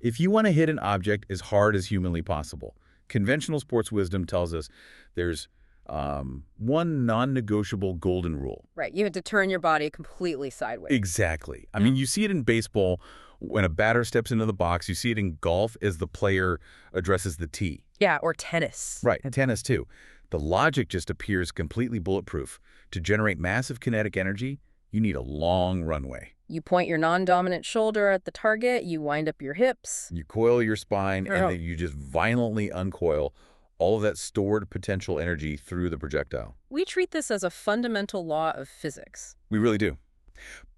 If you want to hit an object as hard as humanly possible, conventional sports wisdom tells us there's one non-negotiable golden rule. Right, you have to turn your body completely sideways. Exactly. I mean, you see it in baseball when a batter steps into the box. You see it in golf as the player addresses the tee. Yeah, or tennis. Right, tennis too. The logic just appears completely bulletproof. To generate massive kinetic energy, you need a long runway. You point your non-dominant shoulder at the target, you wind up your hips. You coil your spine, and Oh. then you just violently uncoil all of that stored potential energy through the projectile. We treat this as a fundamental law of physics. We really do.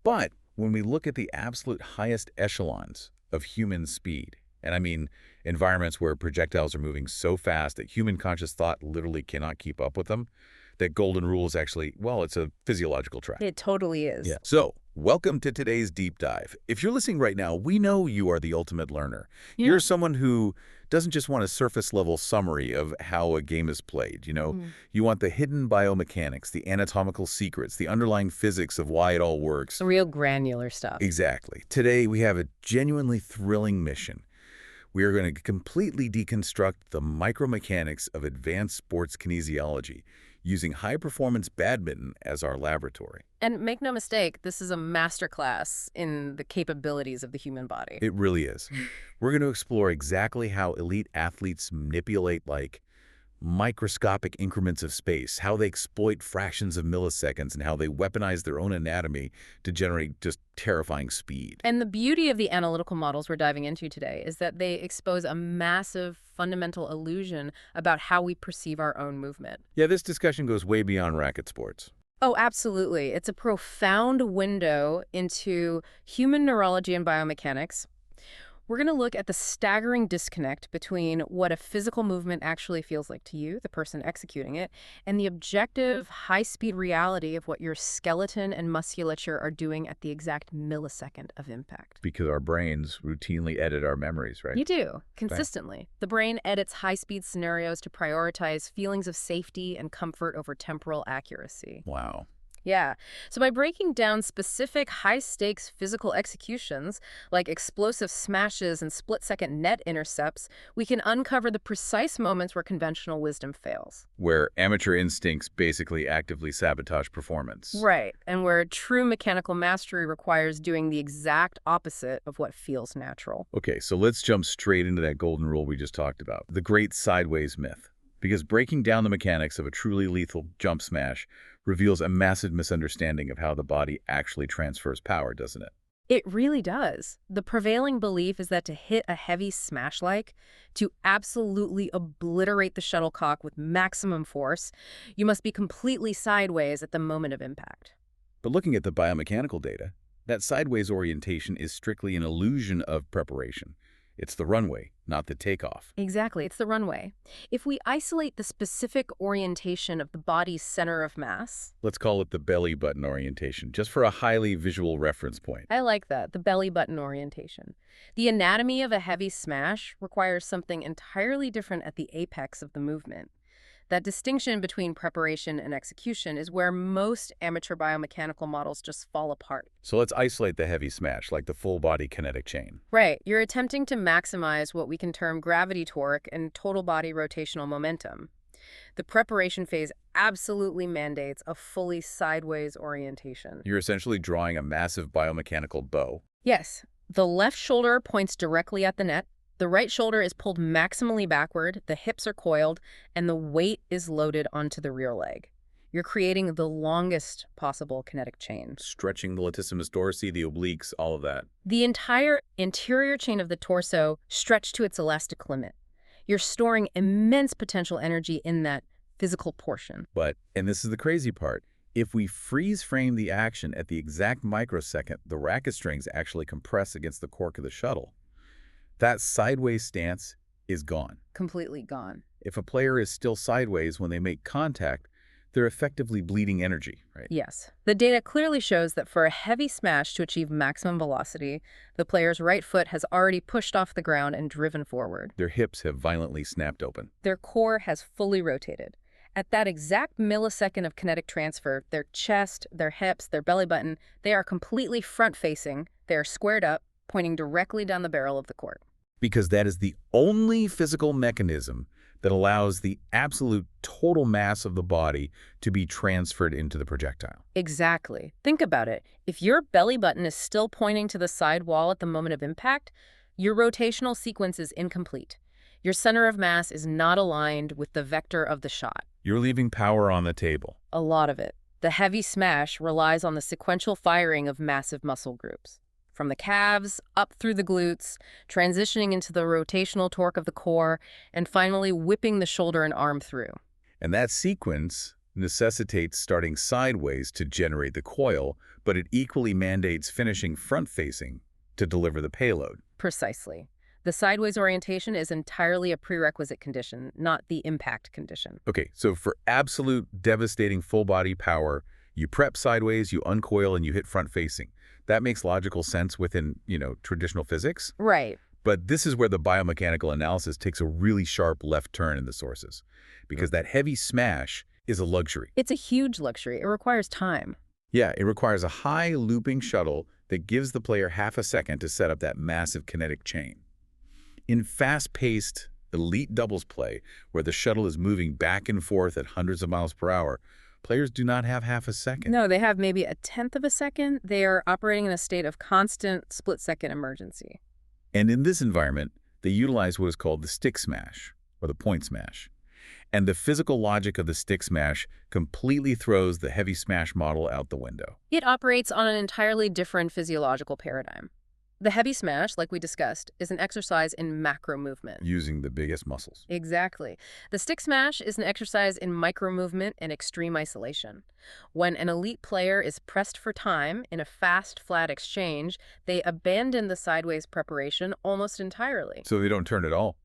But when we look at the absolute highest echelons of human speed, and I mean environments where projectiles are moving so fast that human conscious thought literally cannot keep up with them, that golden rule is actually, well, it's a physiological track. It totally is. Yeah. So, welcome to today's deep dive. If you're listening right now, we know you are the ultimate learner. Yeah. You're someone who doesn't just want a surface-level summary of how a game is played, You want the hidden biomechanics, the anatomical secrets, the underlying physics of why it all works. The real granular stuff. Exactly. Today, we have a genuinely thrilling mission. We are going to completely deconstruct the micromechanics of advanced sports kinesiology, using high-performance badminton as our laboratory. And make no mistake, this is a masterclass in the capabilities of the human body. It really is. We're going to explore exactly how elite athletes manipulate, microscopic increments of space, how they exploit fractions of milliseconds, and how they weaponize their own anatomy to generate just terrifying speed. And the beauty of the analytical models we're diving into today is that they expose a massive fundamental illusion about how we perceive our own movement. Yeah, this discussion goes way beyond racket sports. Oh, absolutely. It's a profound window into human neurology and biomechanics. We're going to look at the staggering disconnect between what a physical movement actually feels like to you, the person executing it, and the objective, high-speed reality of what your skeleton and musculature are doing at the exact millisecond of impact. Because our brains routinely edit our memories, right? You do, consistently. The brain edits high-speed scenarios to prioritize feelings of safety and comfort over temporal accuracy. Wow. Yeah. So by breaking down specific high-stakes physical executions, like explosive smashes and split-second net intercepts, we can uncover the precise moments where conventional wisdom fails. Where amateur instincts basically actively sabotage performance. Right. And where true mechanical mastery requires doing the exact opposite of what feels natural. Okay, so let's jump straight into that golden rule we just talked about, the great sideways myth. Because breaking down the mechanics of a truly lethal jump smash reveals a massive misunderstanding of how the body actually transfers power, doesn't it? It really does. The prevailing belief is that to hit a heavy smash to absolutely obliterate the shuttlecock with maximum force, you must be completely sideways at the moment of impact. But looking at the biomechanical data, that sideways orientation is strictly an illusion of preparation. It's the runway, not the takeoff. Exactly, it's the runway. If we isolate the specific orientation of the body's center of mass... Let's call it the belly button orientation, just for a highly visual reference point. I like that, the belly button orientation. The anatomy of a heavy smash requires something entirely different at the apex of the movement. That distinction between preparation and execution is where most amateur biomechanical models just fall apart. So let's isolate the heavy smash, like the full-body kinetic chain. Right. You're attempting to maximize what we can term gravity torque and total body rotational momentum. The preparation phase absolutely mandates a fully sideways orientation. You're essentially drawing a massive biomechanical bow. Yes. The left shoulder points directly at the net. The right shoulder is pulled maximally backward, the hips are coiled, and the weight is loaded onto the rear leg. You're creating the longest possible kinetic chain. Stretching the latissimus dorsi, the obliques, all of that. The entire anterior chain of the torso stretched to its elastic limit. You're storing immense potential energy in that physical portion. But, and this is the crazy part, if we freeze frame the action at the exact microsecond, the racket strings actually compress against the cork of the shuttle. That sideways stance is gone. Completely gone. If a player is still sideways when they make contact, they're effectively bleeding energy, right? Yes. The data clearly shows that for a heavy smash to achieve maximum velocity, the player's right foot has already pushed off the ground and driven forward. Their hips have violently snapped open. Their core has fully rotated. At that exact millisecond of kinetic transfer, their chest, their hips, their belly button, they are completely front-facing, they are squared up, pointing directly down the barrel of the court. because that is the only physical mechanism that allows the absolute total mass of the body to be transferred into the projectile. Exactly. Think about it. If your belly button is still pointing to the side wall at the moment of impact, your rotational sequence is incomplete. Your center of mass is not aligned with the vector of the shot. You're leaving power on the table. A lot of it. The heavy smash relies on the sequential firing of massive muscle groups. From the calves, up through the glutes, transitioning into the rotational torque of the core, and finally whipping the shoulder and arm through. And that sequence necessitates starting sideways to generate the coil, but it equally mandates finishing front-facing to deliver the payload. Precisely. The sideways orientation is entirely a prerequisite condition, not the impact condition. Okay, so for absolute devastating full-body power, you prep sideways, you uncoil, and you hit front-facing. That makes logical sense within, traditional physics. Right. But this is where the biomechanical analysis takes a really sharp left turn in the sources, because that heavy smash is a luxury. It's a huge luxury. It requires time. Yeah, it requires a high looping shuttle that gives the player half a second to set up that massive kinetic chain. In fast-paced, elite doubles play, where the shuttle is moving back and forth at hundreds of miles per hour, players do not have half a second. No, they have maybe a tenth of a second. They are operating in a state of constant split-second emergency. And in this environment, they utilize what is called the stick smash, or the point smash. And the physical logic of the stick smash completely throws the heavy smash model out the window. It operates on an entirely different physiological paradigm. The heavy smash, like we discussed, is an exercise in macro movement. Using the biggest muscles. Exactly. The stick smash is an exercise in micro movement and extreme isolation. When an elite player is pressed for time in a fast, flat exchange, they abandon the sideways preparation almost entirely. So they don't turn at all.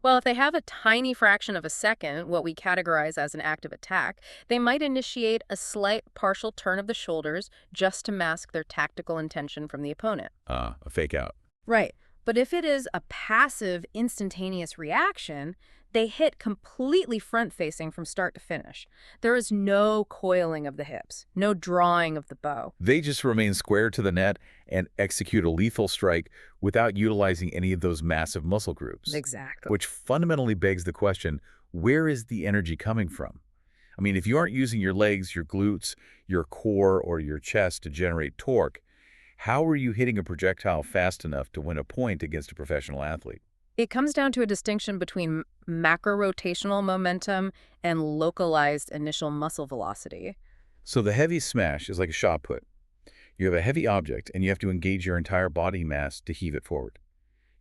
Well, if they have a tiny fraction of a second, what we categorize as an active attack, they might initiate a slight partial turn of the shoulders just to mask their tactical intention from the opponent. A fake out. Right. But if it is a passive, instantaneous reaction, they hit completely front-facing from start to finish. There is no coiling of the hips, no drawing of the bow. They just remain square to the net and execute a lethal strike without utilizing any of those massive muscle groups. Exactly. Which fundamentally begs the question, where is the energy coming from? I mean, if you aren't using your legs, your glutes, your core, or your chest to generate torque, how are you hitting a projectile fast enough to win a point against a professional athlete? It comes down to a distinction between macro-rotational momentum and localized initial muscle velocity. So the heavy smash is like a shot put. You have a heavy object, and you have to engage your entire body mass to heave it forward.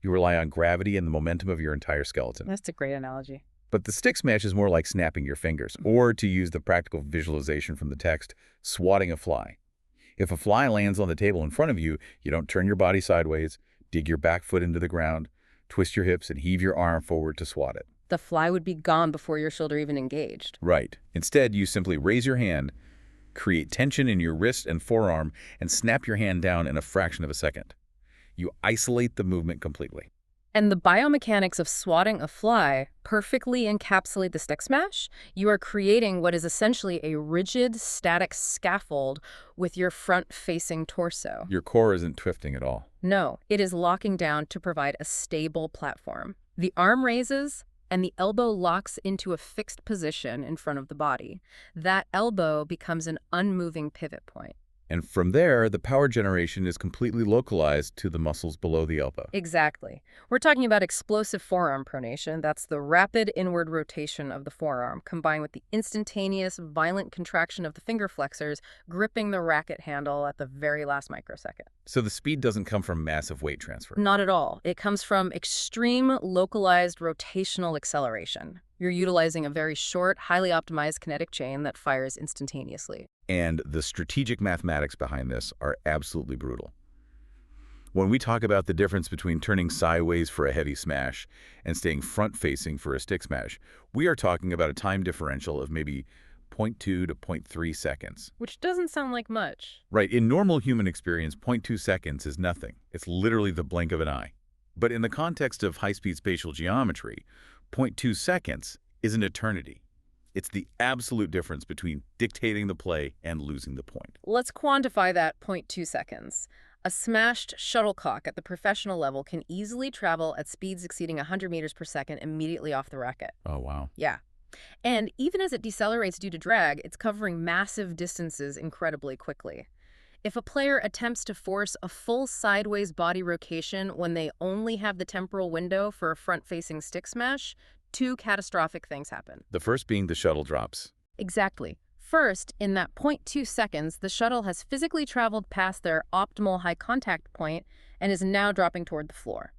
You rely on gravity and the momentum of your entire skeleton. That's a great analogy. But the stick smash is more like snapping your fingers, or to use the practical visualization from the text, swatting a fly. If a fly lands on the table in front of you, you don't turn your body sideways, dig your back foot into the ground, twist your hips, and heave your arm forward to swat it. The fly would be gone before your shoulder even engaged. Right. Instead, you simply raise your hand, create tension in your wrist and forearm, and snap your hand down in a fraction of a second. You isolate the movement completely. And the biomechanics of swatting a fly perfectly encapsulate the stick smash. You are creating what is essentially a rigid, static scaffold with your front-facing torso. Your core isn't twisting at all. No, it is locking down to provide a stable platform. The arm raises, and the elbow locks into a fixed position in front of the body. That elbow becomes an unmoving pivot point. And from there, the power generation is completely localized to the muscles below the elbow. Exactly. We're talking about explosive forearm pronation. That's the rapid inward rotation of the forearm, combined with the instantaneous, violent contraction of the finger flexors, gripping the racket handle at the very last microsecond. So the speed doesn't come from massive weight transfer. Not at all. It comes from extreme, localized rotational acceleration. You're utilizing a very short, highly optimized kinetic chain that fires instantaneously. And the strategic mathematics behind this are absolutely brutal. When we talk about the difference between turning sideways for a heavy smash and staying front-facing for a stick smash, we are talking about a time differential of maybe 0.2 to 0.3 seconds. Which doesn't sound like much. Right, in normal human experience, 0.2 seconds is nothing. It's literally the blink of an eye. But in the context of high-speed spatial geometry, 0.2 seconds is an eternity. It's the absolute difference between dictating the play and losing the point. Let's quantify that 0.2 seconds. A smashed shuttlecock at the professional level can easily travel at speeds exceeding 100 meters per second immediately off the racket. Oh, wow. Yeah. And even as it decelerates due to drag, it's covering massive distances incredibly quickly. If a player attempts to force a full sideways body rotation when they only have the temporal window for a front-facing stick smash, two catastrophic things happen. The first being the shuttle drops. Exactly. First, in that 0.2 seconds, the shuttle has physically traveled past their optimal high contact point and is now dropping toward the floor.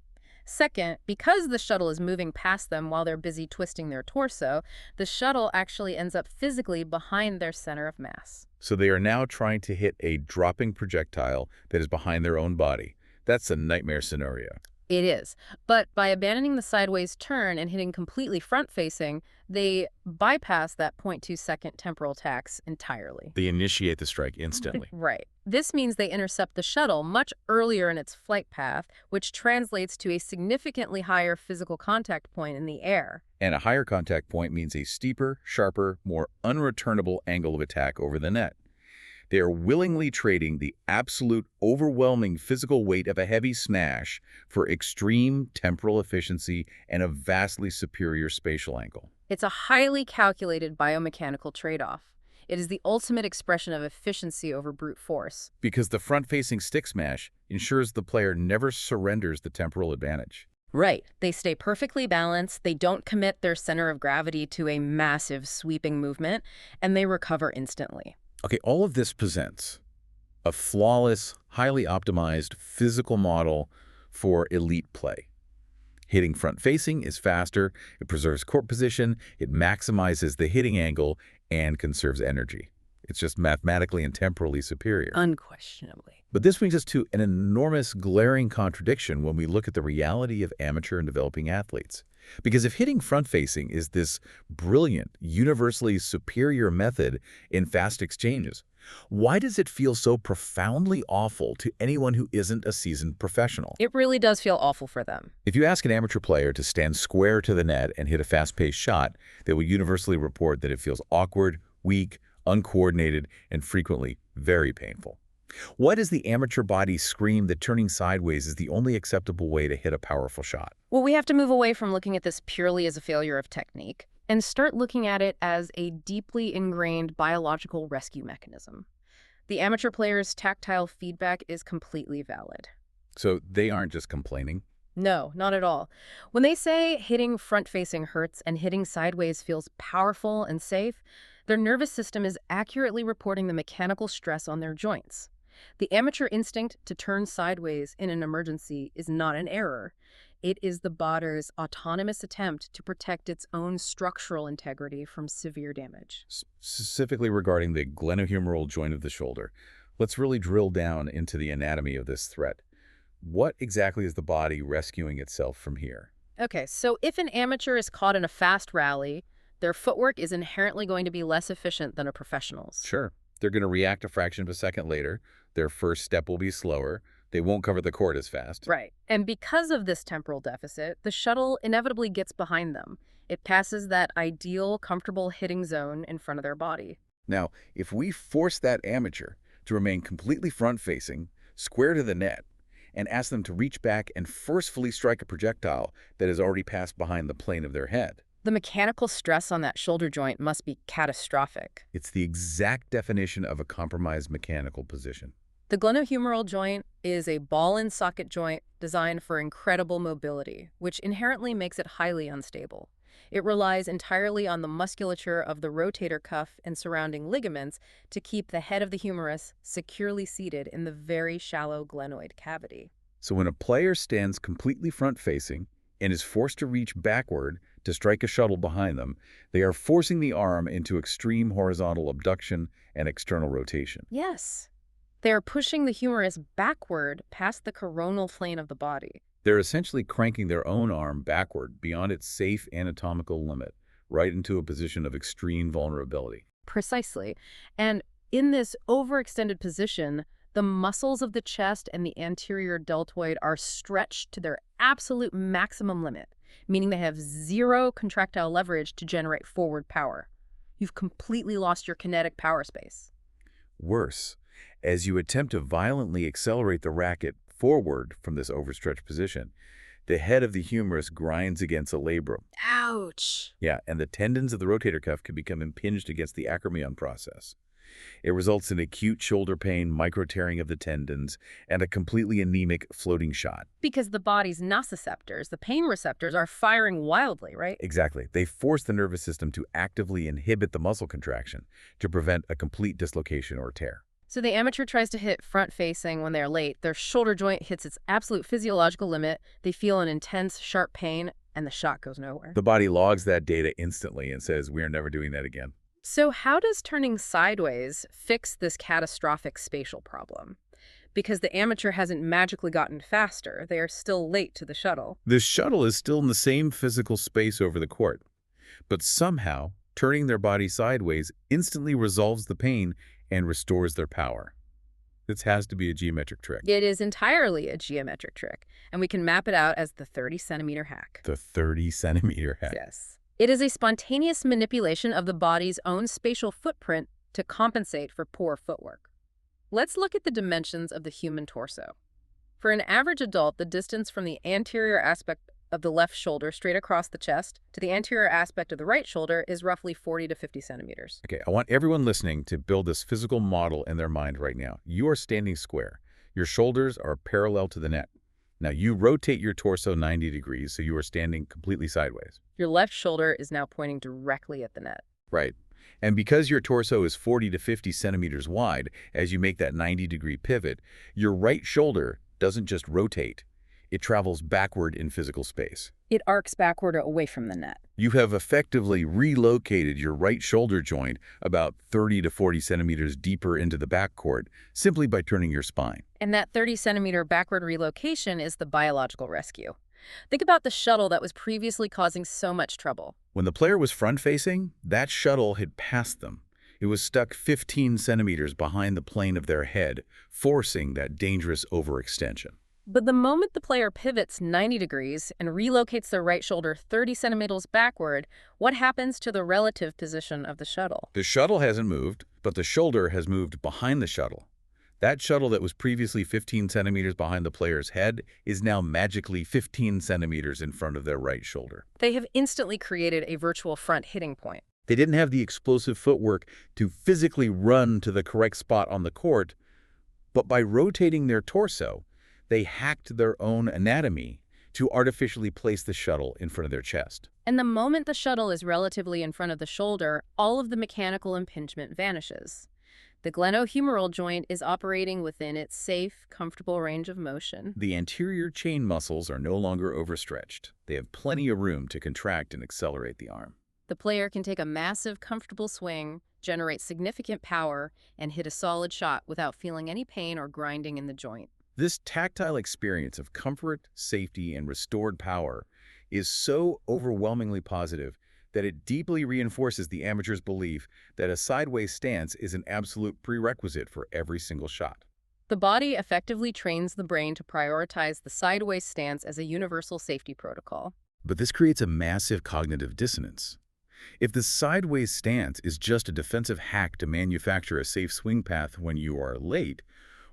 Second, because the shuttle is moving past them while they're busy twisting their torso, the shuttle actually ends up physically behind their center of mass. So they are now trying to hit a dropping projectile that is behind their own body. That's a nightmare scenario. It is. But by abandoning the sideways turn and hitting completely front-facing, they bypass that 0.2-second temporal tax entirely. They initiate the strike instantly. Right. This means they intercept the shuttle much earlier in its flight path, which translates to a significantly higher physical contact point in the air. And a higher contact point means a steeper, sharper, more unreturnable angle of attack over the net. They are willingly trading the absolute overwhelming physical weight of a heavy smash for extreme temporal efficiency and a vastly superior spatial angle. It's a highly calculated biomechanical trade-off. It is the ultimate expression of efficiency over brute force. Because the front-facing stick smash ensures the player never surrenders the temporal advantage. Right. They stay perfectly balanced, they don't commit their center of gravity to a massive sweeping movement, and they recover instantly. Okay, all of this presents a flawless, highly optimized physical model for elite play. Hitting front-facing is faster, it preserves court position, it maximizes the hitting angle, and conserves energy. It's just mathematically and temporally superior. Unquestionably. But this brings us to an enormous, glaring contradiction when we look at the reality of amateur and developing athletes. Because if hitting front-facing is this brilliant, universally superior method in fast exchanges, why does it feel so profoundly awful to anyone who isn't a seasoned professional? It really does feel awful for them. If you ask an amateur player to stand square to the net and hit a fast-paced shot, they will universally report that it feels awkward, weak, uncoordinated, and frequently very painful. Why does the amateur body scream that turning sideways is the only acceptable way to hit a powerful shot? Well, we have to move away from looking at this purely as a failure of technique and start looking at it as a deeply ingrained biological rescue mechanism. The amateur player's tactile feedback is completely valid. So they aren't just complaining? No, not at all. When they say hitting front-facing hurts and hitting sideways feels powerful and safe, their nervous system is accurately reporting the mechanical stress on their joints. The amateur instinct to turn sideways in an emergency is not an error. It is the body's autonomous attempt to protect its own structural integrity from severe damage. Specifically regarding the glenohumeral joint of the shoulder, let's really drill down into the anatomy of this threat. What exactly is the body rescuing itself from here? Okay, so if an amateur is caught in a fast rally, their footwork is inherently going to be less efficient than a professional's. Sure. They're going to react a fraction of a second later. Their first step will be slower. They won't cover the court as fast. Right. And because of this temporal deficit, the shuttle inevitably gets behind them. It passes that ideal, comfortable hitting zone in front of their body. Now, if we force that amateur to remain completely front-facing, square to the net, and ask them to reach back and forcefully strike a projectile that has already passed behind the plane of their head, the mechanical stress on that shoulder joint must be catastrophic. it's the exact definition of a compromised mechanical position. The glenohumeral joint is a ball-and-socket joint designed for incredible mobility, which inherently makes it highly unstable. It relies entirely on the musculature of the rotator cuff and surrounding ligaments to keep the head of the humerus securely seated in the very shallow glenoid cavity. So when a player stands completely front-facing and is forced to reach backward to strike a shuttle behind them, they are forcing the arm into extreme horizontal abduction and external rotation. Yes. They are pushing the humerus backward past the coronal plane of the body. They're essentially cranking their own arm backward beyond its safe anatomical limit, right into a position of extreme vulnerability. Precisely. And in this overextended position, the muscles of the chest and the anterior deltoid are stretched to their absolute maximum limit, meaning they have zero contractile leverage to generate forward power. You've completely lost your kinetic power space. Worse, As you attempt to violently accelerate the racket forward from this overstretched position, the head of the humerus grinds against a labrum. Ouch. Yeah, and the tendons of the rotator cuff can become impinged against the acromion process. It results in acute shoulder pain, micro-tearing of the tendons, and a completely anemic floating shot. Because the body's nociceptors, the pain receptors, are firing wildly, right? Exactly. They force the nervous system to actively inhibit the muscle contraction to prevent a complete dislocation or tear. So the amateur tries to hit front-facing when they're late. Their shoulder joint hits its absolute physiological limit. They feel an intense, sharp pain, and the shot goes nowhere. The body logs that data instantly and says, "We are never doing that again." So how does turning sideways fix this catastrophic spatial problem? Because the amateur hasn't magically gotten faster. They are still late to the shuttle. The shuttle is still in the same physical space over the court, but somehow turning their body sideways instantly resolves the pain and restores their power. This has to be a geometric trick. It is entirely a geometric trick, and we can map it out as the 30-centimeter hack. The 30-centimeter hack. Yes. It is a spontaneous manipulation of the body's own spatial footprint to compensate for poor footwork. Let's look at the dimensions of the human torso. For an average adult, the distance from the anterior aspect of the left shoulder straight across the chest to the anterior aspect of the right shoulder is roughly 40 to 50 centimeters. Okay, I want everyone listening to build this physical model in their mind right now. You are standing square. Your shoulders are parallel to the net. Now you rotate your torso 90 degrees, so you are standing completely sideways. Your left shoulder is now pointing directly at the net. Right. And because your torso is 40 to 50 centimeters wide, as you make that 90-degree pivot, your right shoulder doesn't just rotate. It travels backward in physical space. It arcs backward away from the net. You have effectively relocated your right shoulder joint about 30 to 40 centimeters deeper into the backcourt simply by turning your spine. And that 30-centimeter backward relocation is the biological rescue. Think about the shuttle that was previously causing so much trouble. When the player was front-facing, that shuttle had passed them. It was stuck 15 centimeters behind the plane of their head, forcing that dangerous overextension. But the moment the player pivots 90 degrees and relocates their right shoulder 30 centimeters backward, what happens to the relative position of the shuttle? The shuttle hasn't moved, but the shoulder has moved behind the shuttle. That shuttle that was previously 15 centimeters behind the player's head is now magically 15 centimeters in front of their right shoulder. They have instantly created a virtual front hitting point. They didn't have the explosive footwork to physically run to the correct spot on the court, but by rotating their torso, they hacked their own anatomy to artificially place the shuttle in front of their chest. And the moment the shuttle is relatively in front of the shoulder, all of the mechanical impingement vanishes. The glenohumeral joint is operating within its safe, comfortable range of motion. The anterior chain muscles are no longer overstretched. They have plenty of room to contract and accelerate the arm. The player can take a massive, comfortable swing, generate significant power, and hit a solid shot without feeling any pain or grinding in the joint. This tactile experience of comfort, safety, and restored power is so overwhelmingly positive that it deeply reinforces the amateur's belief that a sideways stance is an absolute prerequisite for every single shot. The body effectively trains the brain to prioritize the sideways stance as a universal safety protocol. But this creates a massive cognitive dissonance. If the sideways stance is just a defensive hack to manufacture a safe swing path when you are late,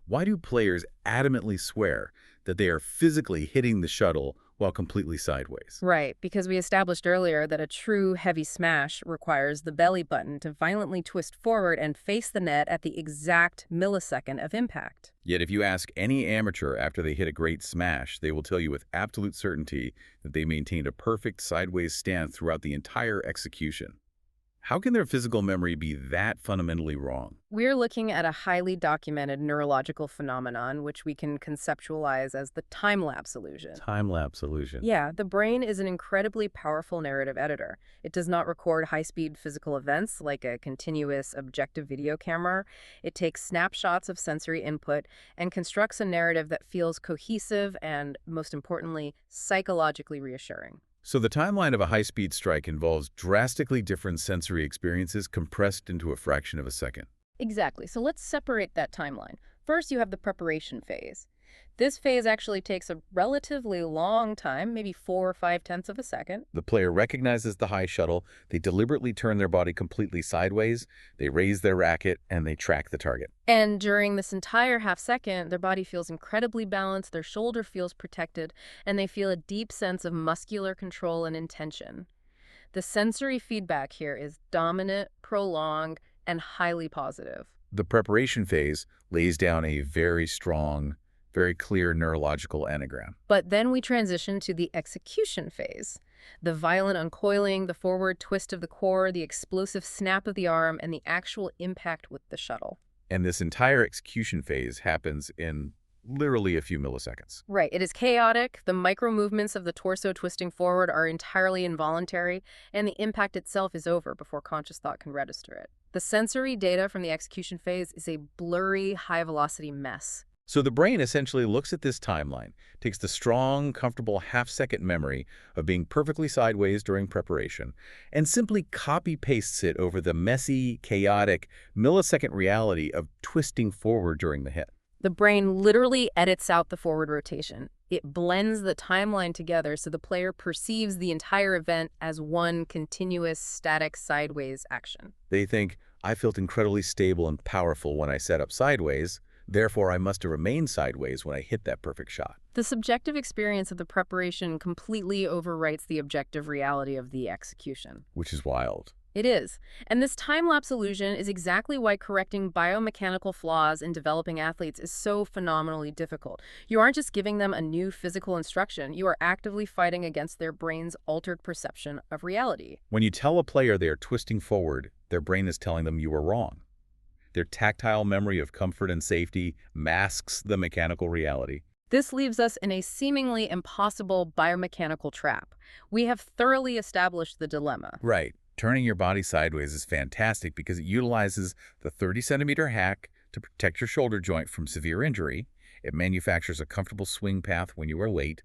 why do players adamantly swear that they are physically hitting the shuttle while completely sideways? Right, because we established earlier that a true heavy smash requires the belly button to violently twist forward and face the net at the exact millisecond of impact. Yet if you ask any amateur after they hit a great smash, they will tell you with absolute certainty that they maintained a perfect sideways stance throughout the entire execution. How can their physical memory be that fundamentally wrong? We're looking at a highly documented neurological phenomenon, which we can conceptualize as the time-lapse illusion. Time-lapse illusion. Yeah, the brain is an incredibly powerful narrative editor. It does not record high-speed physical events like a continuous objective video camera. It takes snapshots of sensory input and constructs a narrative that feels cohesive and, most importantly, psychologically reassuring. So the timeline of a high-speed strike involves drastically different sensory experiences compressed into a fraction of a second. Exactly. So let's separate that timeline. First, you have the preparation phase. This phase actually takes a relatively long time, maybe 4 or 5 tenths of a second. The player recognizes the high shuttle, they deliberately turn their body completely sideways, they raise their racket, and they track the target. And during this entire half second, their body feels incredibly balanced, their shoulder feels protected, and they feel a deep sense of muscular control and intention. The sensory feedback here is dominant, prolonged, and highly positive. The preparation phase lays down a very strong, very clear neurological anagram. But then we transition to the execution phase. The violent uncoiling, the forward twist of the core, the explosive snap of the arm, and the actual impact with the shuttle. And this entire execution phase happens in literally a few milliseconds. Right. It is chaotic. The micro movements of the torso twisting forward are entirely involuntary, and the impact itself is over before conscious thought can register it. The sensory data from the execution phase is a blurry, high-velocity mess. So the brain essentially looks at this timeline, takes the strong, comfortable half-second memory of being perfectly sideways during preparation, and simply copy-pastes it over the messy, chaotic, millisecond reality of twisting forward during the hit. The brain literally edits out the forward rotation. It blends the timeline together so the player perceives the entire event as one continuous, static, sideways action. They think, I felt incredibly stable and powerful when I set up sideways, therefore I must have remained sideways when I hit that perfect shot. The subjective experience of the preparation completely overwrites the objective reality of the execution. Which is wild. It is. And this time-lapse illusion is exactly why correcting biomechanical flaws in developing athletes is so phenomenally difficult. You aren't just giving them a new physical instruction, you are actively fighting against their brain's altered perception of reality. When you tell a player they are twisting forward, their brain is telling them you were wrong. Their tactile memory of comfort and safety masks the mechanical reality. This leaves us in a seemingly impossible biomechanical trap. We have thoroughly established the dilemma. Right. Turning your body sideways is fantastic because it utilizes the 30-centimeter hack to protect your shoulder joint from severe injury. It manufactures a comfortable swing path when you are late.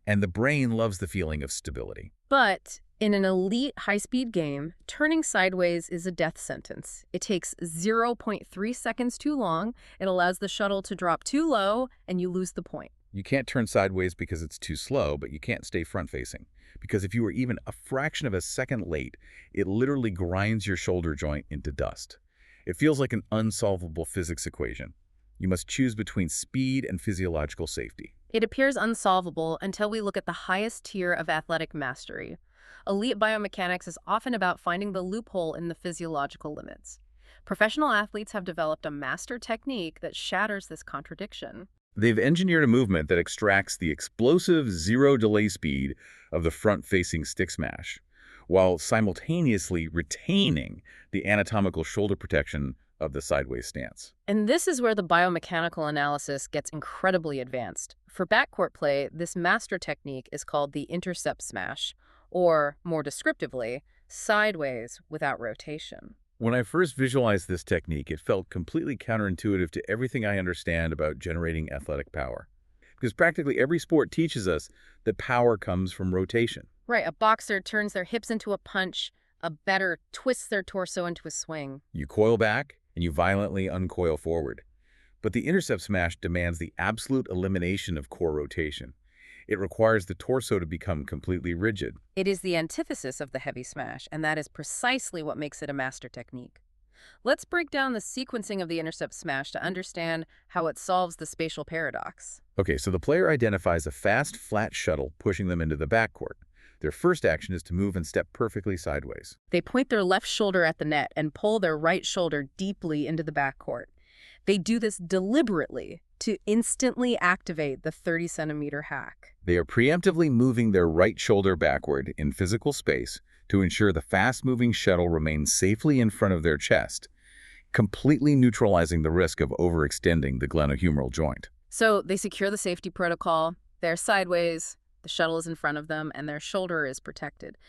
And the brain loves the feeling of stability. But in an elite high-speed game, turning sideways is a death sentence. It takes 0.3 seconds too long, it allows the shuttle to drop too low, and you lose the point. You can't turn sideways because it's too slow, but you can't stay front-facing. Because if you were even a fraction of a second late, it literally grinds your shoulder joint into dust. It feels like an unsolvable physics equation. You must choose between speed and physiological safety. It appears unsolvable until we look at the highest tier of athletic mastery. Elite biomechanics is often about finding the loophole in the physiological limits. Professional athletes have developed a master technique that shatters this contradiction. They've engineered a movement that extracts the explosive zero-delay speed of the front-facing stick smash, while simultaneously retaining the anatomical shoulder protection of the sideways stance. And this is where the biomechanical analysis gets incredibly advanced. For backcourt play, this master technique is called the intercept smash, or, more descriptively, sideways without rotation. When I first visualized this technique, it felt completely counterintuitive to everything I understand about generating athletic power. Because practically every sport teaches us that power comes from rotation. Right, a boxer turns their hips into a punch, a bettor twists their torso into a swing. You coil back, and you violently uncoil forward. But the intercept smash demands the absolute elimination of core rotation. It requires the torso to become completely rigid. It is the antithesis of the heavy smash, and that is precisely what makes it a master technique. Let's break down the sequencing of the intercept smash to understand how it solves the spatial paradox. Okay, so the player identifies a fast, flat shuttle pushing them into the backcourt. Their first action is to move and step perfectly sideways. They point their left shoulder at the net and pull their right shoulder deeply into the backcourt. They do this deliberately to instantly activate the 30-centimeter hack. They are preemptively moving their right shoulder backward in physical space to ensure the fast-moving shuttle remains safely in front of their chest, completely neutralizing the risk of overextending the glenohumeral joint. So they secure the safety protocol, they're sideways, the shuttle is in front of them, and their shoulder is protected.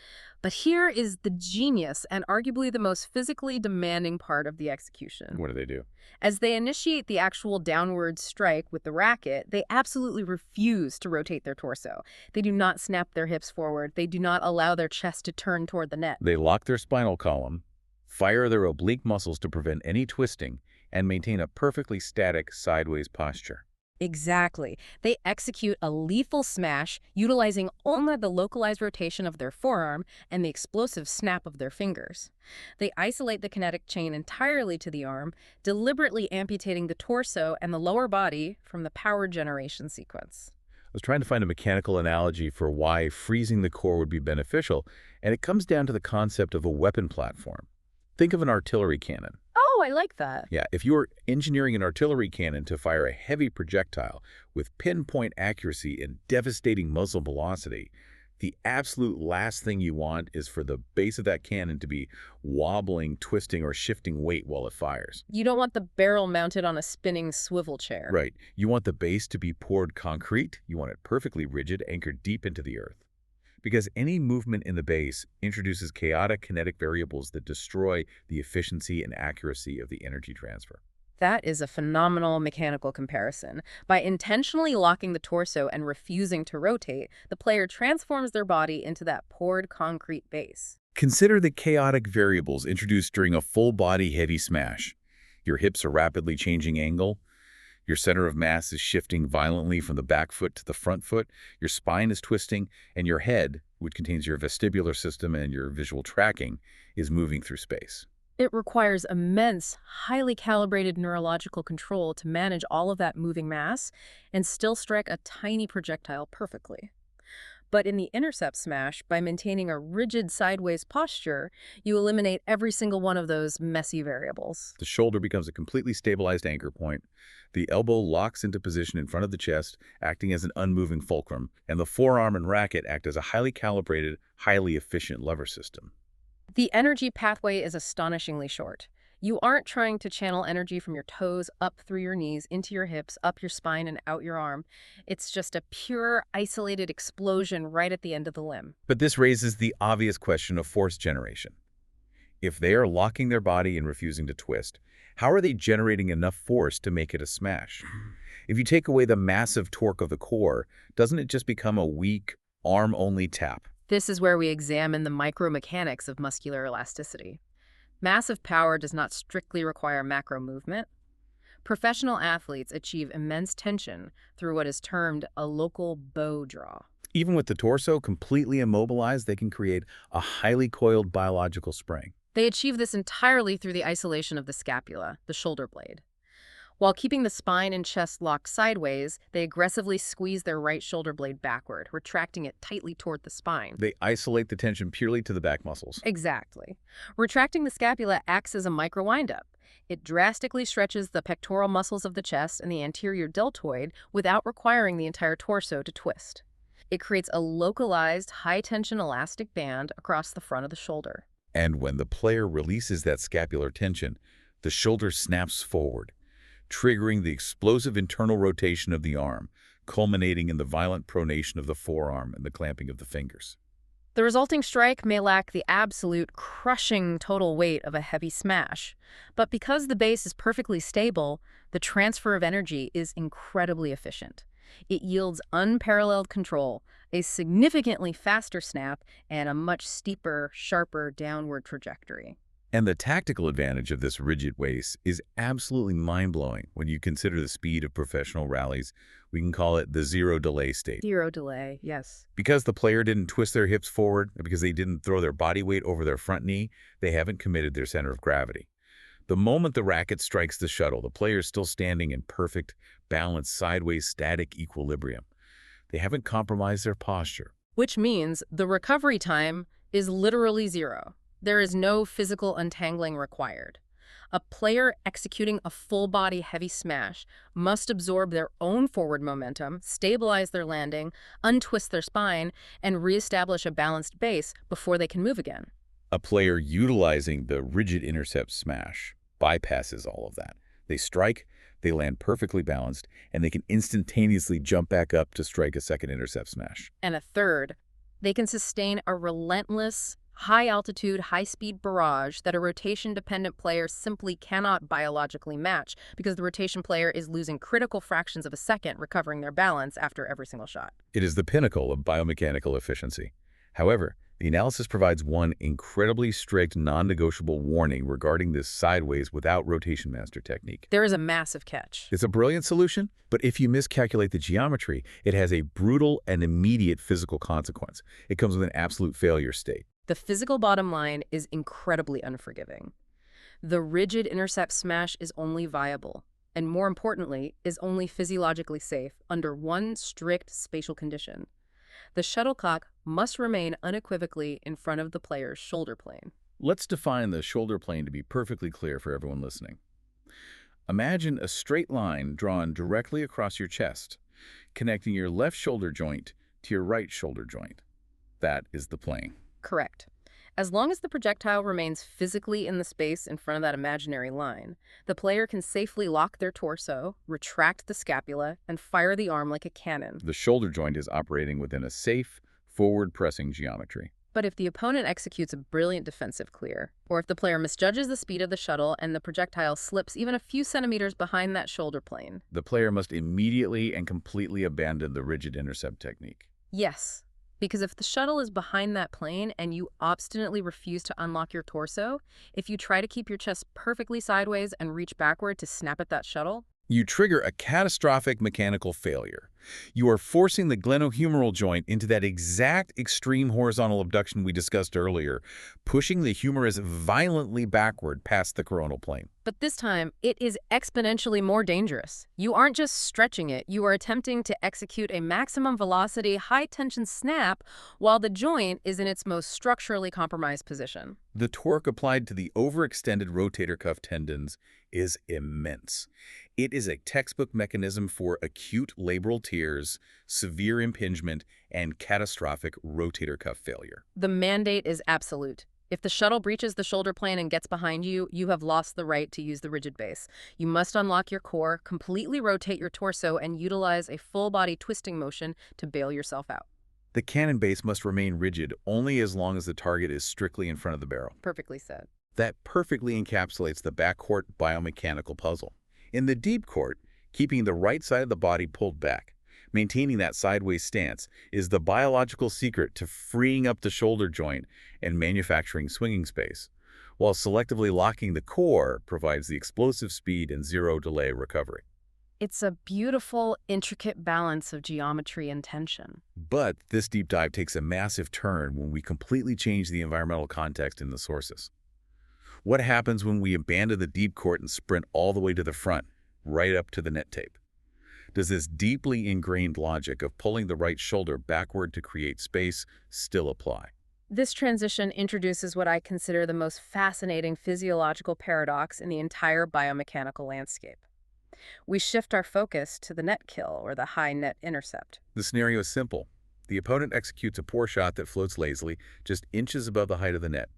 But here is the genius and arguably the most physically demanding part of the execution. What do? As they initiate the actual downward strike with the racket, they absolutely refuse to rotate their torso. They do not snap their hips forward. They do not allow their chest to turn toward the net. They lock their spinal column, fire their oblique muscles to prevent any twisting, and maintain a perfectly static sideways posture. Exactly. They execute a lethal smash utilizing only the localized rotation of their forearm and the explosive snap of their fingers. They isolate the kinetic chain entirely to the arm, deliberately amputating the torso and the lower body from the power generation sequence. I was trying to find a mechanical analogy for why freezing the core would be beneficial, and it comes down to the concept of a weapon platform. Think of an artillery cannon. Oh, I like that. Yeah, if you were engineering an artillery cannon to fire a heavy projectile with pinpoint accuracy and devastating muzzle velocity, the absolute last thing you want is for the base of that cannon to be wobbling, twisting, or shifting weight while it fires. You don't want the barrel mounted on a spinning swivel chair. Right. You want the base to be poured concrete. You want it perfectly rigid, anchored deep into the earth. Because any movement in the base introduces chaotic kinetic variables that destroy the efficiency and accuracy of the energy transfer. That is a phenomenal mechanical comparison. By intentionally locking the torso and refusing to rotate, the player transforms their body into that poured concrete base. Consider the chaotic variables introduced during a full-body heavy smash. Your hips are rapidly changing angle. Your center of mass is shifting violently from the back foot to the front foot. Your spine is twisting, and your head, which contains your vestibular system and your visual tracking, is moving through space. It requires immense, highly calibrated neurological control to manage all of that moving mass and still strike a tiny projectile perfectly. But in the intercept smash, by maintaining a rigid sideways posture, you eliminate every single one of those messy variables. The shoulder becomes a completely stabilized anchor point. The elbow locks into position in front of the chest, acting as an unmoving fulcrum, and the forearm and racket act as a highly calibrated, highly efficient lever system. The energy pathway is astonishingly short. You aren't trying to channel energy from your toes up through your knees, into your hips, up your spine, and out your arm. It's just a pure, isolated explosion right at the end of the limb. But this raises the obvious question of force generation. If they are locking their body and refusing to twist, how are they generating enough force to make it a smash? If you take away the massive torque of the core, doesn't it just become a weak, arm-only tap? This is where we examine the micromechanics of muscular elasticity. Massive power does not strictly require macro movement. Professional athletes achieve immense tension through what is termed a local bow draw. Even with the torso completely immobilized, they can create a highly coiled biological spring. They achieve this entirely through the isolation of the scapula, the shoulder blade. While keeping the spine and chest locked sideways, they aggressively squeeze their right shoulder blade backward, retracting it tightly toward the spine. They isolate the tension purely to the back muscles. Exactly. Retracting the scapula acts as a micro windup. It drastically stretches the pectoral muscles of the chest and the anterior deltoid without requiring the entire torso to twist. It creates a localized, high-tension elastic band across the front of the shoulder. And when the player releases that scapular tension, the shoulder snaps forward, triggering the explosive internal rotation of the arm, culminating in the violent pronation of the forearm and the clamping of the fingers. The resulting strike may lack the absolute crushing total weight of a heavy smash, but because the base is perfectly stable, the transfer of energy is incredibly efficient. It yields unparalleled control, a significantly faster snap, and a much steeper, sharper downward trajectory. And the tactical advantage of this rigid base is absolutely mind-blowing when you consider the speed of professional rallies. We can call it the zero delay state. Zero delay, yes. Because the player didn't twist their hips forward, and because they didn't throw their body weight over their front knee, they haven't committed their center of gravity. The moment the racket strikes the shuttle, the player is still standing in perfect, balanced, sideways, static equilibrium. They haven't compromised their posture. Which means the recovery time is literally zero. There is no physical untangling required. A player executing a full-body heavy smash must absorb their own forward momentum, stabilize their landing, untwist their spine, and reestablish a balanced base before they can move again. A player utilizing the rigid intercept smash bypasses all of that. They strike, they land perfectly balanced, and they can instantaneously jump back up to strike a second intercept smash. And a third, they can sustain a relentless, high-altitude, high-speed barrage that a rotation-dependent player simply cannot biologically match because the rotation player is losing critical fractions of a second recovering their balance after every single shot. It is the pinnacle of biomechanical efficiency. However, The analysis provides one incredibly strict, non-negotiable warning regarding this sideways without rotation master technique. There is a massive catch. It's a brilliant solution, but if you miscalculate the geometry, it has a brutal and immediate physical consequence. It comes with an absolute failure state. The physical bottom line is incredibly unforgiving. The rigid intercept smash is only viable, and more importantly, is only physiologically safe under one strict spatial condition. The shuttlecock must remain unequivocally in front of the player's shoulder plane. Let's define the shoulder plane to be perfectly clear for everyone listening. Imagine a straight line drawn directly across your chest, connecting your left shoulder joint to your right shoulder joint. That is the plane. Correct. As long as the projectile remains physically in the space in front of that imaginary line, the player can safely lock their torso, retract the scapula, and fire the arm like a cannon. The shoulder joint is operating within a safe, forward-pressing geometry. But if the opponent executes a brilliant defensive clear, or if the player misjudges the speed of the shuttle and the projectile slips even a few centimeters behind that shoulder plane, The player must immediately and completely abandon the rigid intercept technique. yes, because if the shuttle is behind that plane and you obstinately refuse to unlock your torso, if you try to keep your chest perfectly sideways and reach backward to snap at that shuttle, You trigger a catastrophic mechanical failure. You are forcing the glenohumeral joint into that exact extreme horizontal abduction we discussed earlier, pushing the humerus violently backward past the coronal plane. but this time, it is exponentially more dangerous. You aren't just stretching it, you are attempting to execute a maximum velocity, high-tension snap while the joint is in its most structurally compromised position. The torque applied to the overextended rotator cuff tendons is immense. It is a textbook mechanism for acute labral tears, severe impingement, and catastrophic rotator cuff failure. The mandate is absolute. If the shuttle breaches the shoulder plane and gets behind you, you have lost the right to use the rigid base. You must unlock your core, completely rotate your torso, and utilize a full-body twisting motion to bail yourself out. The cannon base must remain rigid only as long as the target is strictly in front of the barrel. Perfectly said. That perfectly encapsulates the backcourt biomechanical puzzle. In the deep court, keeping the right side of the body pulled back, maintaining that sideways stance, is the biological secret to freeing up the shoulder joint and manufacturing swinging space, while selectively locking the core provides the explosive speed and zero-delay recovery. It's a beautiful, intricate balance of geometry and tension. But this deep dive takes a massive turn when we completely change the environmental context in the sources. What happens when we abandon the deep court and sprint all the way to the front, right up to the net tape? Does this deeply ingrained logic of pulling the right shoulder backward to create space still apply? This transition introduces what I consider the most fascinating physiological paradox in the entire biomechanical landscape. We shift our focus to the net kill, or the high net intercept. The scenario is simple. The opponent executes a poor shot that floats lazily, just inches above the height of the net.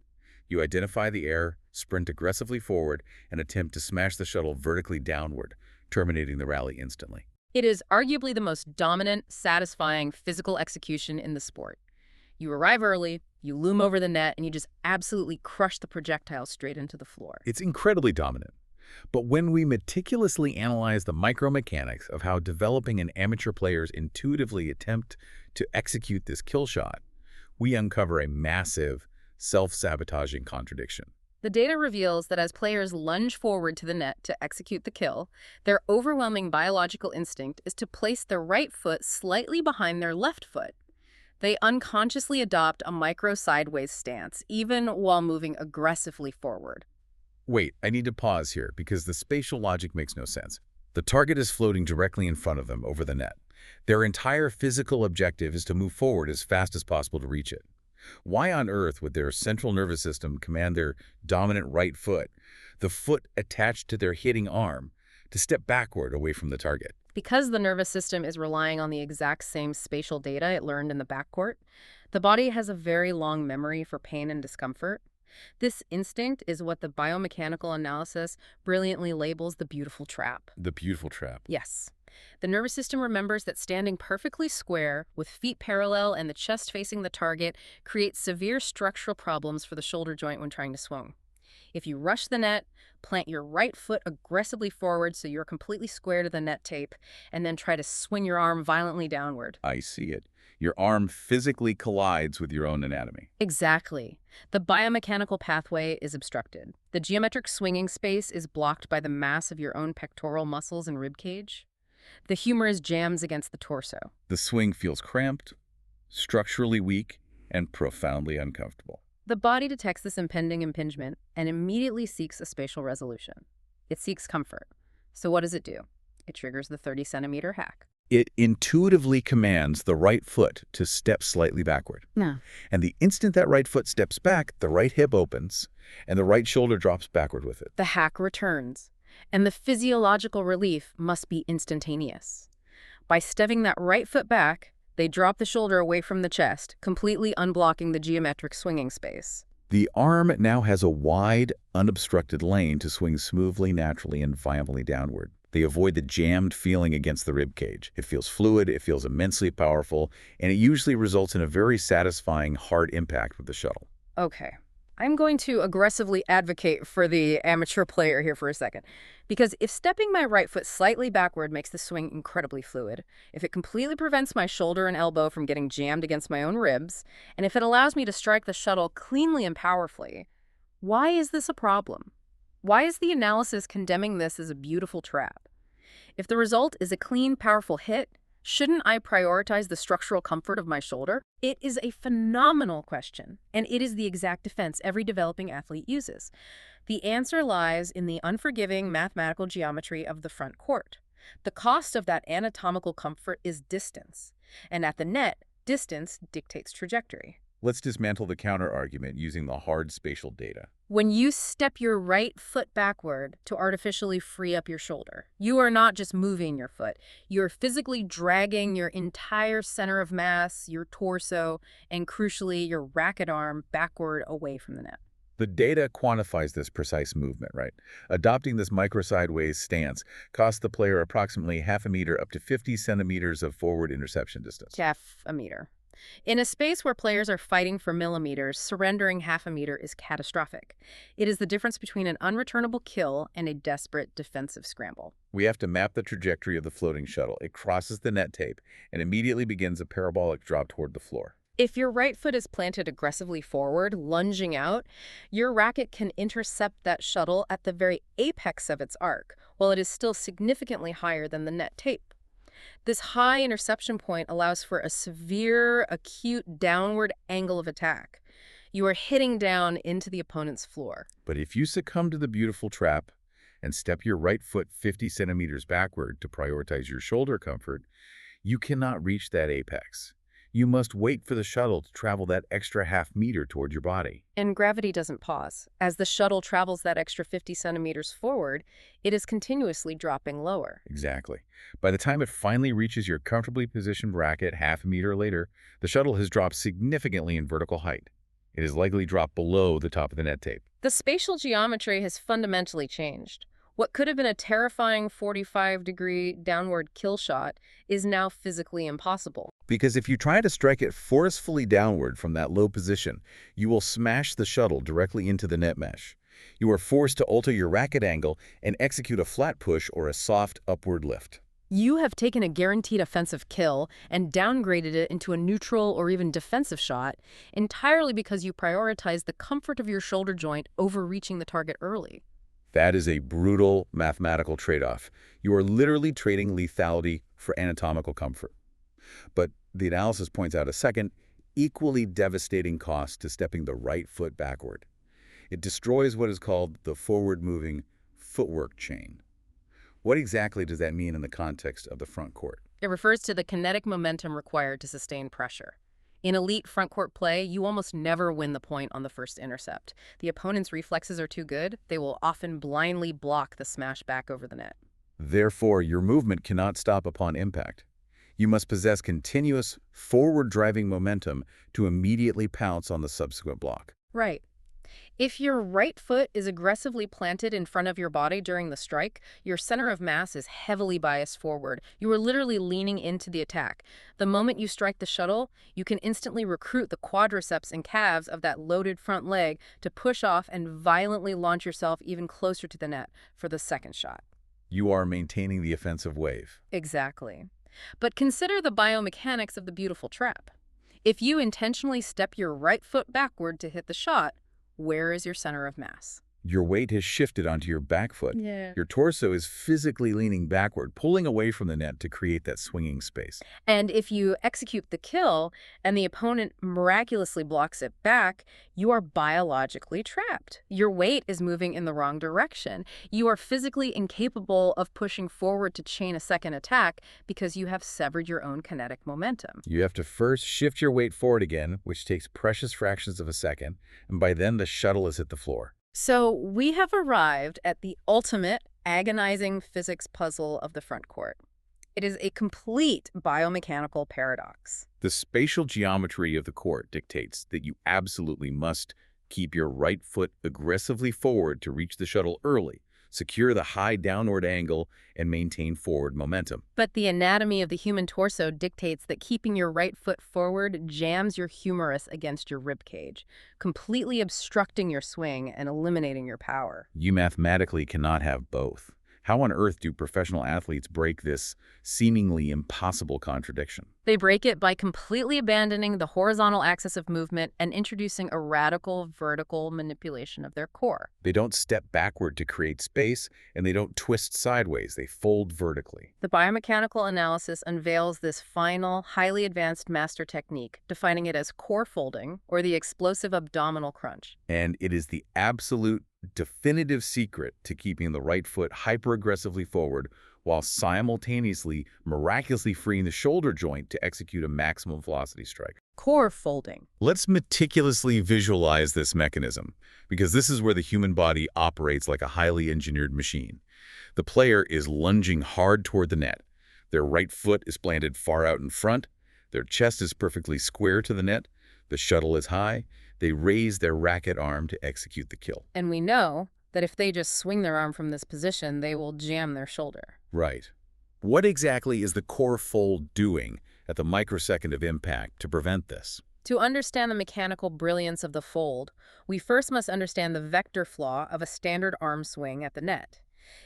You identify the error, sprint aggressively forward, and attempt to smash the shuttle vertically downward, terminating the rally instantly. It is arguably the most dominant, satisfying physical execution in the sport. You arrive early, you loom over the net, and you just absolutely crush the projectile straight into the floor. It's incredibly dominant. But when we meticulously analyze the micromechanics of how developing and amateur players intuitively attempt to execute this kill shot, we uncover a massive, self-sabotaging contradiction. The data reveals that as players lunge forward to the net to execute the kill, their overwhelming biological instinct is to place their right foot slightly behind their left foot. They unconsciously adopt a micro-sideways stance, even while moving aggressively forward. Wait, I need to pause here because the spatial logic makes no sense. The target is floating directly in front of them over the net. Their entire physical objective is to move forward as fast as possible to reach it. Why on earth would their central nervous system command their dominant right foot, the foot attached to their hitting arm, to step backward away from the target? Because the nervous system is relying on the exact same spatial data it learned in the backcourt, the body has a very long memory for pain and discomfort. This instinct is what the biomechanical analysis brilliantly labels the beautiful trap. The beautiful trap. Yes. The nervous system remembers that standing perfectly square, with feet parallel and the chest facing the target, creates severe structural problems for the shoulder joint when trying to swing. If you rush the net, plant your right foot aggressively forward so you're completely square to the net tape, and then try to swing your arm violently downward. I see it. Your arm physically collides with your own anatomy. Exactly. The biomechanical pathway is obstructed. The geometric swinging space is blocked by the mass of your own pectoral muscles and rib cage. The humerus jams against the torso. The swing feels cramped, structurally weak, and profoundly uncomfortable. The body detects this impending impingement and immediately seeks a spatial resolution. It seeks comfort. So what does it do? It triggers the 30-centimeter hack. It intuitively commands the right foot to step slightly backward. No. And the instant that right foot steps back, the right hip opens, and the right shoulder drops backward with it. The hack returns, and the physiological relief must be instantaneous. By stepping that right foot back, they drop the shoulder away from the chest, completely unblocking the geometric swinging space. The arm now has a wide, unobstructed lane to swing smoothly, naturally, and violently downward. They avoid the jammed feeling against the rib cage. It feels fluid, it feels immensely powerful, and it usually results in a very satisfying hard impact with the shuttle. Okay. I'm going to aggressively advocate for the amateur player here for a second. Because if stepping my right foot slightly backward makes the swing incredibly fluid, if it completely prevents my shoulder and elbow from getting jammed against my own ribs, and if it allows me to strike the shuttle cleanly and powerfully, why is this a problem? Why is the analysis condemning this as a beautiful trap? If the result is a clean, powerful hit, shouldn't I prioritize the structural comfort of my shoulder? It is a phenomenal question, and it is the exact defense every developing athlete uses. The answer lies in the unforgiving mathematical geometry of the front court. The cost of that anatomical comfort is distance, and at the net, distance dictates trajectory. Let's dismantle the counter-argument using the hard spatial data. When you step your right foot backward to artificially free up your shoulder, you are not just moving your foot. You're physically dragging your entire center of mass, your torso, and crucially, your racket arm backward away from the net. The data quantifies this precise movement, right? Adopting this micro-sideways stance costs the player approximately half a meter up to 50 centimeters of forward interception distance. Half a meter. In a space where players are fighting for millimeters, surrendering half a meter is catastrophic. It is the difference between an unreturnable kill and a desperate defensive scramble. We have to map the trajectory of the floating shuttle. It crosses the net tape and immediately begins a parabolic drop toward the floor. If your right foot is planted aggressively forward, lunging out, your racket can intercept that shuttle at the very apex of its arc, while it is still significantly higher than the net tape. This high interception point allows for a severe, acute downward angle of attack. You are hitting down into the opponent's floor. But if you succumb to the beautiful trap and step your right foot 50 centimeters backward to prioritize your shoulder comfort, you cannot reach that apex. You must wait for the shuttle to travel that extra half meter toward your body. And gravity doesn't pause. As the shuttle travels that extra 50 centimeters forward, it is continuously dropping lower. Exactly. By the time it finally reaches your comfortably positioned racket half a meter later, the shuttle has dropped significantly in vertical height. It has likely dropped below the top of the net tape. The spatial geometry has fundamentally changed. What could have been a terrifying 45-degree downward kill shot is now physically impossible. Because if you try to strike it forcefully downward from that low position, you will smash the shuttle directly into the net mesh. You are forced to alter your racket angle and execute a flat push or a soft upward lift. You have taken a guaranteed offensive kill and downgraded it into a neutral or even defensive shot entirely because you prioritize the comfort of your shoulder joint over reaching the target early. That is a brutal mathematical trade-off. You are literally trading lethality for anatomical comfort. But the analysis points out a second, equally devastating cost to stepping the right foot backward. It destroys what is called the forward-moving footwork chain. What exactly does that mean in the context of the front court? It refers to the kinetic momentum required to sustain pressure. In elite front court play, you almost never win the point on the first intercept. The opponent's reflexes are too good. They will often blindly block the smash back over the net. Therefore, your movement cannot stop upon impact. You must possess continuous forward-driving momentum to immediately pounce on the subsequent block. Right. If your right foot is aggressively planted in front of your body during the strike, your center of mass is heavily biased forward. You are literally leaning into the attack. The moment you strike the shuttle, you can instantly recruit the quadriceps and calves of that loaded front leg to push off and violently launch yourself even closer to the net for the second shot. You are maintaining the offensive wave. Exactly. But consider the biomechanics of the beautiful trap. If you intentionally step your right foot backward to hit the shot, where is your center of mass? Your weight has shifted onto your back foot. Yeah. Your torso is physically leaning backward, pulling away from the net to create that swinging space. And if you execute the kill and the opponent miraculously blocks it back, you are biologically trapped. Your weight is moving in the wrong direction. You are physically incapable of pushing forward to chain a second attack because you have severed your own kinetic momentum. You have to first shift your weight forward again, which takes precious fractions of a second, and by then the shuttle is hit the floor. So we have arrived at the ultimate agonizing physics puzzle of the front court. It is a complete biomechanical paradox. The spatial geometry of the court dictates that you absolutely must keep your right foot aggressively forward to reach the shuttle early, secure the high downward angle, and maintain forward momentum. But the anatomy of the human torso dictates that keeping your right foot forward jams your humerus against your rib cage, completely obstructing your swing and eliminating your power. You mathematically cannot have both. How on earth do professional athletes break this seemingly impossible contradiction? They break it by completely abandoning the horizontal axis of movement and introducing a radical vertical manipulation of their core. They don't step backward to create space, and they don't twist sideways. They fold vertically. The biomechanical analysis unveils this final, highly advanced master technique, defining it as core folding, or the explosive abdominal crunch. And it is the absolute definitive secret to keeping the right foot hyper-aggressively forward while simultaneously miraculously freeing the shoulder joint to execute a maximum velocity strike. Core folding. Let's meticulously visualize this mechanism, because this is where the human body operates like a highly engineered machine. The player is lunging hard toward the net. Their right foot is planted far out in front. Their chest is perfectly square to the net. The shuttle is high. They raise their racket arm to execute the kill. And we know that if they just swing their arm from this position, they will jam their shoulder. Right. What exactly is the core fold doing at the microsecond of impact to prevent this? To understand the mechanical brilliance of the fold, we first must understand the vector flaw of a standard arm swing at the net.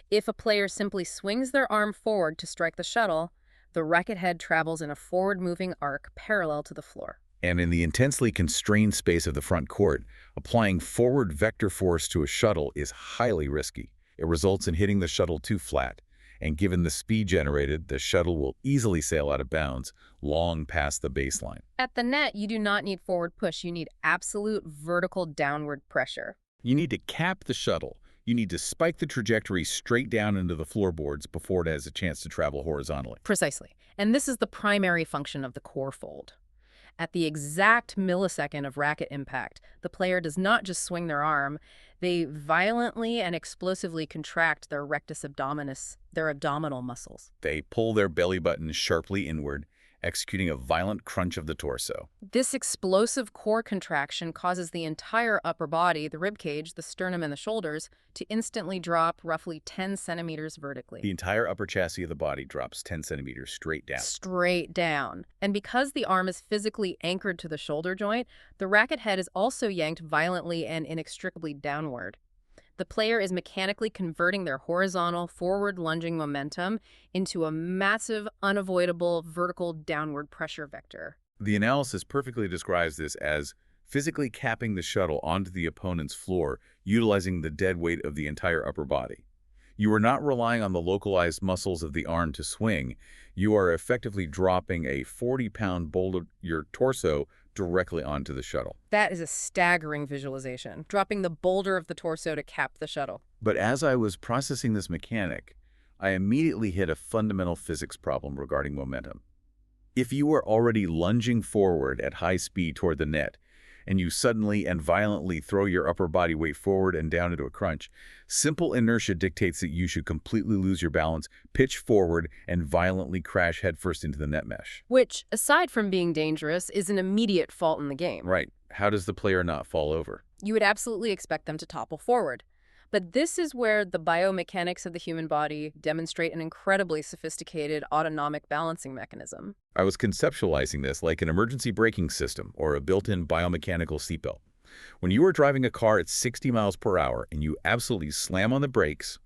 If a player simply swings their arm forward to strike the shuttle, the racket head travels in a forward-moving arc parallel to the floor. And in the intensely constrained space of the front court, applying forward vector force to a shuttle is highly risky. It results in hitting the shuttle too flat, and given the speed generated, the shuttle will easily sail out of bounds long past the baseline. At the net, you do not need forward push. You need absolute vertical downward pressure. You need to cap the shuttle. You need to spike the trajectory straight down into the floorboards before it has a chance to travel horizontally. Precisely. And this is the primary function of the core fold. At the exact millisecond of racket impact, the player does not just swing their arm, they violently and explosively contract their rectus abdominis, their abdominal muscles. They pull their belly button sharply inward, executing a violent crunch of the torso. This explosive core contraction causes the entire upper body, the rib cage, the sternum, and the shoulders, to instantly drop roughly 10 centimeters vertically. The entire upper chassis of the body drops 10 centimeters straight down. Straight down. And because the arm is physically anchored to the shoulder joint, the racket head is also yanked violently and inextricably downward. The player is mechanically converting their horizontal forward lunging momentum into a massive, unavoidable vertical downward pressure vector. The analysis perfectly describes this as physically capping the shuttle onto the opponent's floor, utilizing the dead weight of the entire upper body. You are not relying on the localized muscles of the arm to swing. You are effectively dropping a 40-pound boulder, your torso, directly onto the shuttle. That is a staggering visualization, dropping the boulder of the torso to cap the shuttle. But as I was processing this mechanic, I immediately hit a fundamental physics problem regarding momentum. If you are already lunging forward at high speed toward the net, and you suddenly and violently throw your upper body weight forward and down into a crunch, simple inertia dictates that you should completely lose your balance, pitch forward, and violently crash headfirst into the net mesh. Which, aside from being dangerous, is an immediate fault in the game. Right. How does the player not fall over? You would absolutely expect them to topple forward. But this is where the biomechanics of the human body demonstrate an incredibly sophisticated autonomic balancing mechanism. I was conceptualizing this like an emergency braking system or a built-in biomechanical seatbelt. When you are driving a car at 60 miles per hour and you absolutely slam on the brakes,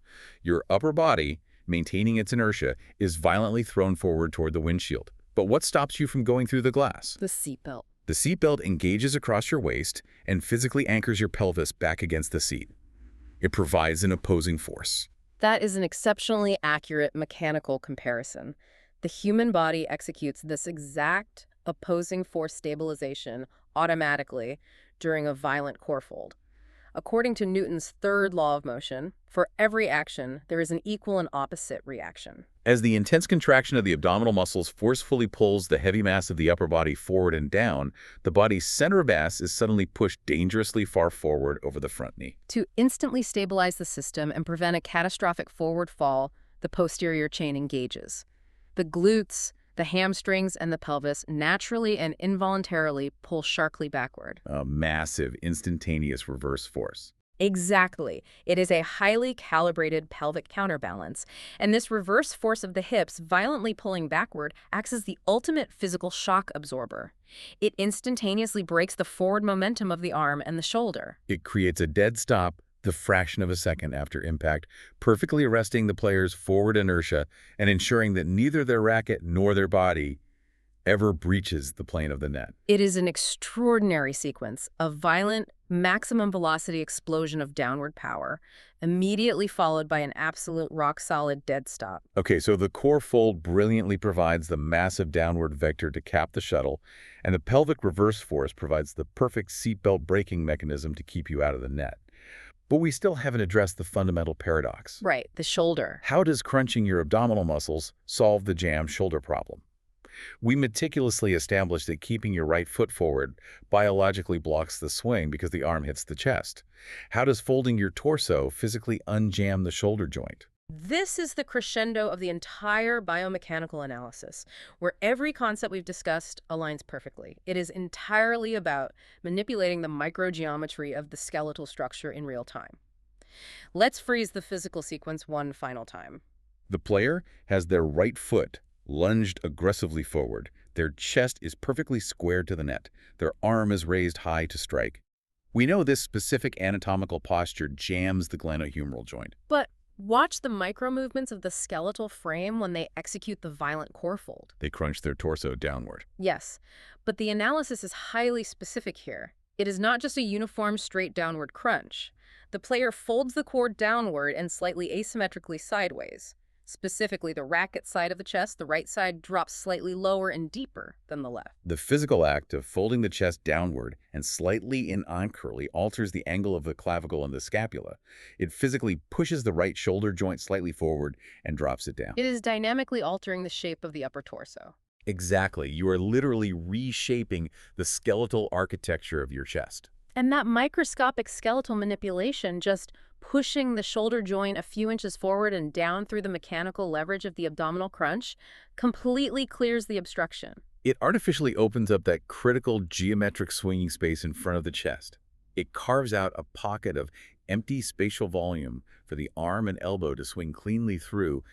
your upper body maintaining its inertia, is violently thrown forward toward the windshield. But what stops you from going through the glass? The seatbelt. The seatbelt engages across your waist and physically anchors your pelvis back against the seat. It provides an opposing force. That is an exceptionally accurate mechanical comparison. The human body executes this exact opposing force stabilization automatically during a violent core fold. According to Newton's third law of motion, for every action, there is an equal and opposite reaction. As the intense contraction of the abdominal muscles forcefully pulls the heavy mass of the upper body forward and down, the body's center of mass is suddenly pushed dangerously far forward over the front knee. To instantly stabilize the system and prevent a catastrophic forward fall, the posterior chain engages. The glutes, the hamstrings, and the pelvis naturally and involuntarily pull sharply backward. A massive, instantaneous reverse force. Exactly. It is a highly calibrated pelvic counterbalance, and this reverse force of the hips violently pulling backward acts as the ultimate physical shock absorber. It instantaneously breaks the forward momentum of the arm and the shoulder. It creates a dead stop the fraction of a second after impact, perfectly arresting the player's forward inertia and ensuring that neither their racket nor their body ever breaches the plane of the net. It is an extraordinary sequence of violent, maximum velocity explosion of downward power, immediately followed by an absolute rock-solid dead stop. Okay, so the core fold brilliantly provides the massive downward vector to cap the shuttle, and the pelvic reverse force provides the perfect seatbelt braking mechanism to keep you out of the net. But we still haven't addressed the fundamental paradox. Right, the shoulder. How does crunching your abdominal muscles solve the jammed shoulder problem? We meticulously established that keeping your right foot forward biologically blocks the swing because the arm hits the chest. How does folding your torso physically unjam the shoulder joint? This is the crescendo of the entire biomechanical analysis, where every concept we've discussed aligns perfectly. It is entirely about manipulating the microgeometry of the skeletal structure in real time. Let's freeze the physical sequence one final time. The player has their right foot lunged aggressively forward. Their chest is perfectly squared to the net. Their arm is raised high to strike. We know this specific anatomical posture jams the glenohumeral joint. But watch the micro-movements of the skeletal frame when they execute the violent core fold. They crunch their torso downward. Yes, but the analysis is highly specific here. It is not just a uniform straight downward crunch. The player folds the core downward and slightly asymmetrically sideways. Specifically, the racket side of the chest, the right side, drops slightly lower and deeper than the left. The physical act of folding the chest downward and slightly ancoraly alters the angle of the clavicle and the scapula. It physically pushes the right shoulder joint slightly forward and drops it down. It is dynamically altering the shape of the upper torso. Exactly. You are literally reshaping the skeletal architecture of your chest. And that microscopic skeletal manipulation, just pushing the shoulder joint a few inches forward and down through the mechanical leverage of the abdominal crunch, completely clears the obstruction. It artificially opens up that critical geometric swinging space in front of the chest. It carves out a pocket of empty spatial volume for the arm and elbow to swing cleanly through,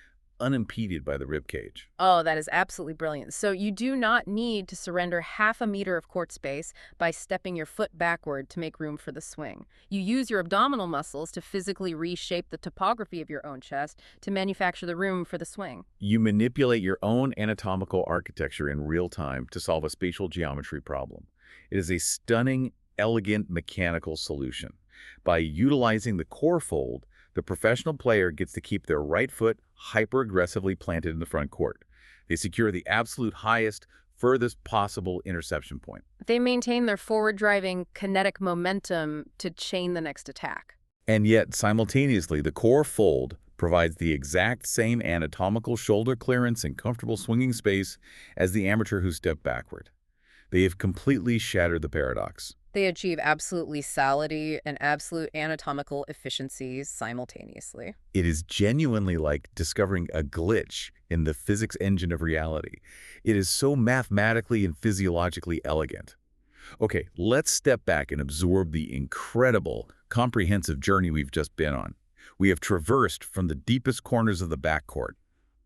unimpeded by the rib cage. Oh, that is absolutely brilliant. So you do not need to surrender half a meter of court space by stepping your foot backward to make room for the swing. You use your abdominal muscles to physically reshape the topography of your own chest to manufacture the room for the swing. You manipulate your own anatomical architecture in real time to solve a spatial geometry problem. It is a stunning, elegant mechanical solution. By utilizing the core fold, the professional player gets to keep their right foot hyper-aggressively planted in the front court. They secure the absolute highest, furthest possible interception point. They maintain their forward-driving kinetic momentum to chain the next attack. And yet, simultaneously, the core fold provides the exact same anatomical shoulder clearance and comfortable swinging space as the amateur who stepped backward. They have completely shattered the paradox. They achieve absolute lethality and absolute anatomical efficiencies simultaneously. It is genuinely like discovering a glitch in the physics engine of reality. It is so mathematically and physiologically elegant. Okay, let's step back and absorb the incredible, comprehensive journey we've just been on. We have traversed from the deepest corners of the backcourt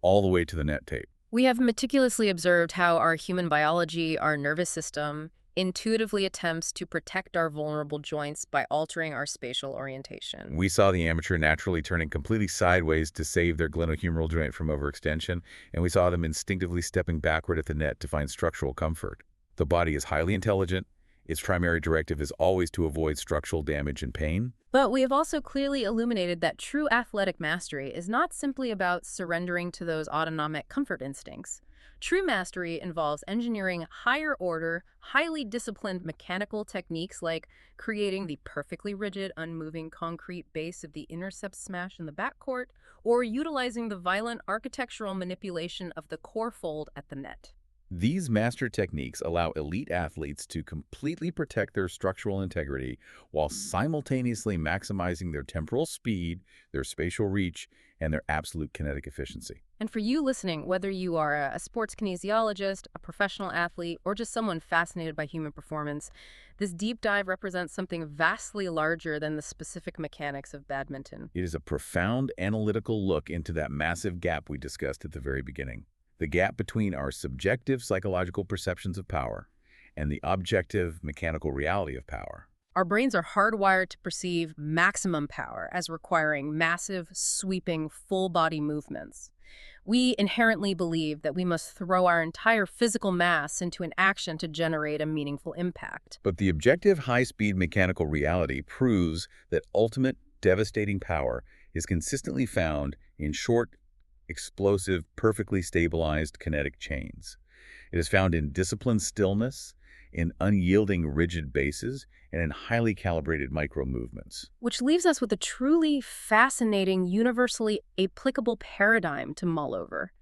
all the way to the net tape. We have meticulously observed how our human biology, our nervous system, intuitively attempts to protect our vulnerable joints by altering our spatial orientation. We saw the amateur naturally turning completely sideways to save their glenohumeral joint from overextension, and we saw them instinctively stepping backward at the net to find structural comfort. The body is highly intelligent. Its primary directive is always to avoid structural damage and pain. But we have also clearly illuminated that true athletic mastery is not simply about surrendering to those autonomic comfort instincts. True mastery involves engineering higher order, highly disciplined mechanical techniques like creating the perfectly rigid, unmoving concrete base of the intercept smash in the backcourt, or utilizing the violent architectural manipulation of the core fold at the net. These master techniques allow elite athletes to completely protect their structural integrity while simultaneously maximizing their temporal speed, their spatial reach, and their absolute kinetic efficiency. And for you listening, whether you are a sports kinesiologist, a professional athlete, or just someone fascinated by human performance, this deep dive represents something vastly larger than the specific mechanics of badminton. It is a profound analytical look into that massive gap we discussed at the very beginning. The gap between our subjective psychological perceptions of power and the objective mechanical reality of power. Our brains are hardwired to perceive maximum power as requiring massive, sweeping, full-body movements. We inherently believe that we must throw our entire physical mass into an action to generate a meaningful impact. But the objective high-speed mechanical reality proves that ultimate devastating power is consistently found in short, explosive, perfectly stabilized kinetic chains. It is found in disciplined stillness, in unyielding rigid bases, and in highly calibrated micro-movements. Which leaves us with a truly fascinating, universally applicable paradigm to mull over.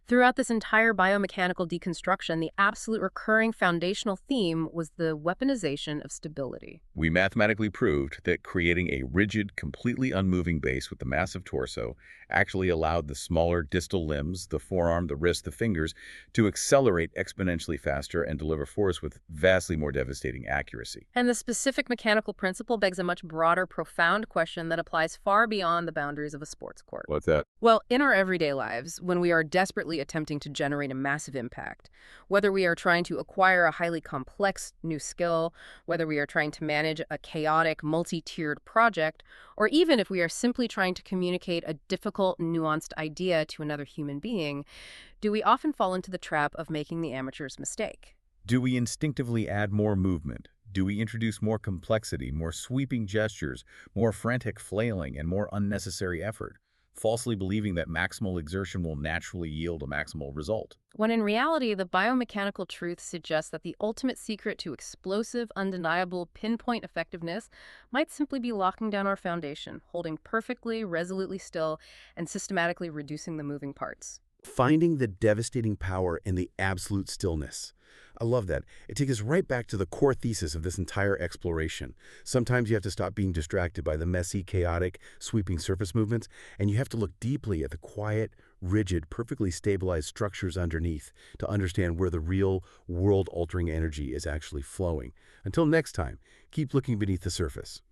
Throughout this entire biomechanical deconstruction, the absolute recurring foundational theme was the weaponization of stability. We mathematically proved that creating a rigid, completely unmoving base with the massive torso actually allowed the smaller distal limbs, the forearm, the wrist, the fingers, to accelerate exponentially faster and deliver force with vastly more devastating accuracy. And the specific mechanical principle begs a much broader, profound question that applies far beyond the boundaries of a sports court. What's that? Well, in our everyday lives, when we are desperately attempting to generate a massive impact, whether we are trying to acquire a highly complex new skill, whether we are trying to manage a chaotic, multi-tiered project, or even if we are simply trying to communicate a difficult, nuanced idea to another human being, do we often fall into the trap of making the amateur's mistake? Do we instinctively add more movement? Do we introduce more complexity, more sweeping gestures, more frantic flailing, and more unnecessary effort, falsely believing that maximal exertion will naturally yield a maximal result? When in reality, the biomechanical truth suggests that the ultimate secret to explosive, undeniable, pinpoint effectiveness might simply be locking down our foundation, holding perfectly, resolutely still, and systematically reducing the moving parts. Finding the devastating power in the absolute stillness. I love that. It takes us right back to the core thesis of this entire exploration. Sometimes you have to stop being distracted by the messy, chaotic, sweeping surface movements, and you have to look deeply at the quiet, rigid, perfectly stabilized structures underneath to understand where the real, world-altering energy is actually flowing. Until next time, keep looking beneath the surface.